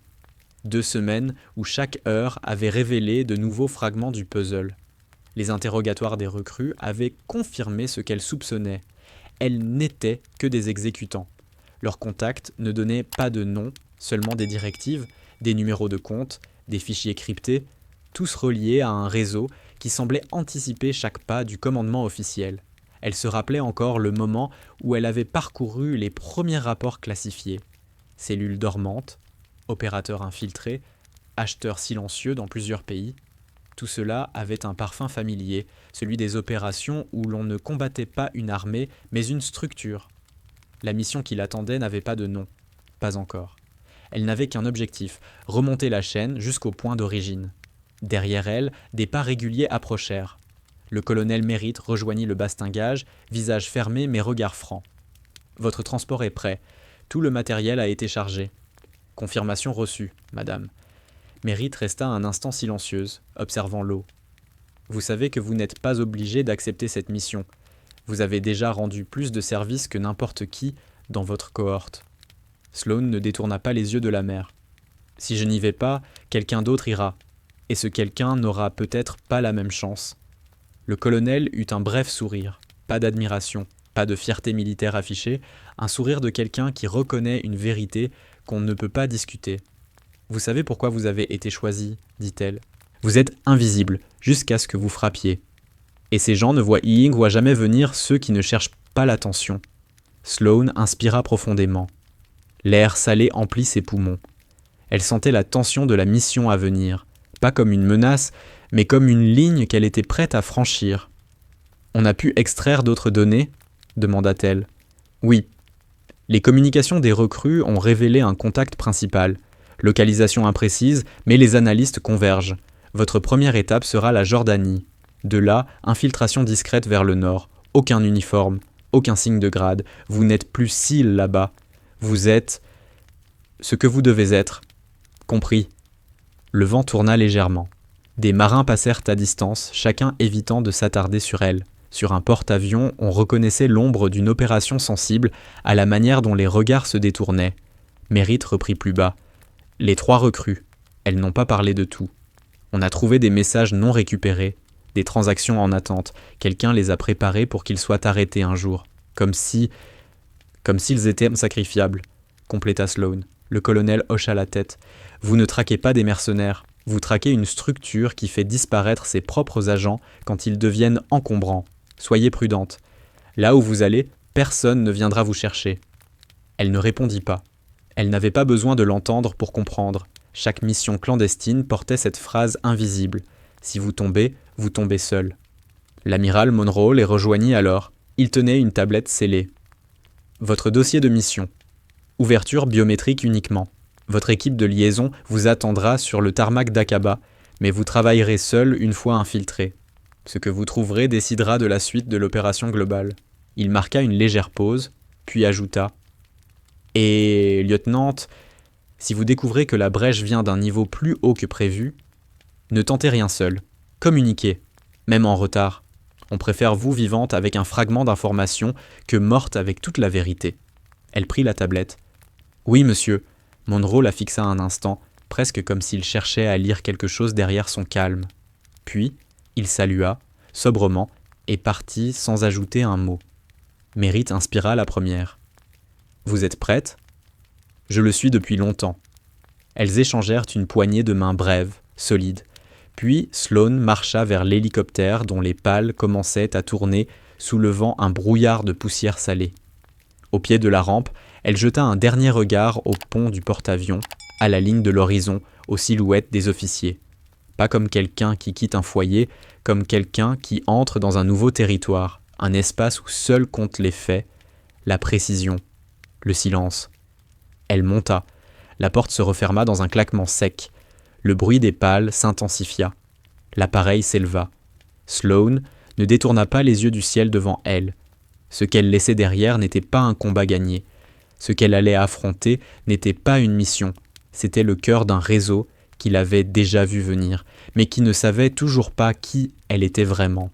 2 semaines où chaque heure avait révélé de nouveaux fragments du puzzle. Les interrogatoires des recrues avaient confirmé ce qu'elles soupçonnaient. Elles n'étaient que des exécutants. Leurs contacts ne donnaient pas de nom, seulement des directives, des numéros de compte, des fichiers cryptés, tous reliés à un réseau qui semblait anticiper chaque pas du commandement officiel. Elle se rappelait encore le moment où elle avait parcouru les premiers rapports classifiés. Cellules dormantes, opérateurs infiltrés, acheteurs silencieux dans plusieurs pays. Tout cela avait un parfum familier, celui des opérations où l'on ne combattait pas une armée, mais une structure. La mission qui l'attendait n'avait pas de nom, pas encore. Elle n'avait qu'un objectif, remonter la chaîne jusqu'au point d'origine. Derrière elle, des pas réguliers approchèrent. Le colonel Merritt rejoignit le bastingage, visage fermé mais regard franc. « Votre transport est prêt. Tout le matériel a été chargé. » « Confirmation reçue, madame. » Merritt resta un instant silencieuse, observant l'eau. « Vous savez que vous n'êtes pas obligé d'accepter cette mission. Vous avez déjà rendu plus de services que n'importe qui dans votre cohorte. » Sloane ne détourna pas les yeux de la mer. « Si je n'y vais pas, quelqu'un d'autre ira. Et ce quelqu'un n'aura peut-être pas la même chance. » Le colonel eut un bref sourire. Pas d'admiration, pas de fierté militaire affichée, un sourire de quelqu'un qui reconnaît une vérité qu'on ne peut pas discuter. « Vous savez pourquoi vous avez été choisi, dit-elle. Vous êtes invisible, jusqu'à ce que vous frappiez. Et ces gens ne voient jamais venir ceux qui ne cherchent pas l'attention. » Sloane inspira profondément. L'air salé emplit ses poumons. Elle sentait la tension de la mission à venir, pas comme une menace, mais comme une ligne qu'elle était prête à franchir. « On a pu extraire d'autres données ?» demanda-t-elle. « Oui. Les communications des recrues ont révélé un contact principal. Localisation imprécise, mais les analystes convergent. Votre première étape sera la Jordanie. De là, infiltration discrète vers le nord. Aucun uniforme, aucun signe de grade. Vous n'êtes plus SEAL là-bas. Vous êtes ce que vous devez être. Compris. » Le vent tourna légèrement. Des marins passèrent à distance, chacun évitant de s'attarder sur elle. Sur un porte-avions, on reconnaissait l'ombre d'une opération sensible à la manière dont les regards se détournaient. Merritt reprit plus bas. « Les 3 recrues. Elles n'ont pas parlé de tout. On a trouvé des messages non récupérés, des transactions en attente. Quelqu'un les a préparés pour qu'ils soient arrêtés un jour. Comme s'ils étaient sacrifiables, » compléta Sloane. Le colonel hocha la tête. « Vous ne traquez pas des mercenaires. Vous traquez une structure qui fait disparaître ses propres agents quand ils deviennent encombrants. Soyez prudente. Là où vous allez, personne ne viendra vous chercher. » Elle ne répondit pas. Elle n'avait pas besoin de l'entendre pour comprendre. Chaque mission clandestine portait cette phrase invisible. Si vous tombez seul. L'amiral Monroe les rejoignit alors. Il tenait une tablette scellée. « Votre dossier de mission. Ouverture biométrique uniquement. Votre équipe de liaison vous attendra sur le tarmac d'Aqaba, mais vous travaillerez seul une fois infiltré. Ce que vous trouverez décidera de la suite de l'opération globale. » Il marqua une légère pause, puis ajouta « Et, lieutenant, si vous découvrez que la brèche vient d'un niveau plus haut que prévu, ne tentez rien seul. Communiquez, même en retard. On préfère vous vivante avec un fragment d'information que morte avec toute la vérité. » Elle prit la tablette. « Oui, monsieur. » Monroe la fixa un instant, presque comme s'il cherchait à lire quelque chose derrière son calme. Puis, il salua, sobrement, et partit sans ajouter un mot. Merritt inspira la première. « Vous êtes prête ? » « Je le suis depuis longtemps. » Elles échangèrent une poignée de mains brèves, solides. Puis Sloane marcha vers l'hélicoptère dont les pales commençaient à tourner, soulevant un brouillard de poussière salée. Au pied de la rampe, elle jeta un dernier regard au pont du porte-avions, à la ligne de l'horizon, aux silhouettes des officiers. Pas comme quelqu'un qui quitte un foyer, comme quelqu'un qui entre dans un nouveau territoire, un espace où seul comptent les faits, la précision, le silence. Elle monta. La porte se referma dans un claquement sec. Le bruit des pales s'intensifia. L'appareil s'éleva. Sloane ne détourna pas les yeux du ciel devant elle. Ce qu'elle laissait derrière n'était pas un combat gagné. Ce qu'elle allait affronter n'était pas une mission. C'était le cœur d'un réseau qu'il avait déjà vu venir, mais qui ne savait toujours pas qui elle était vraiment.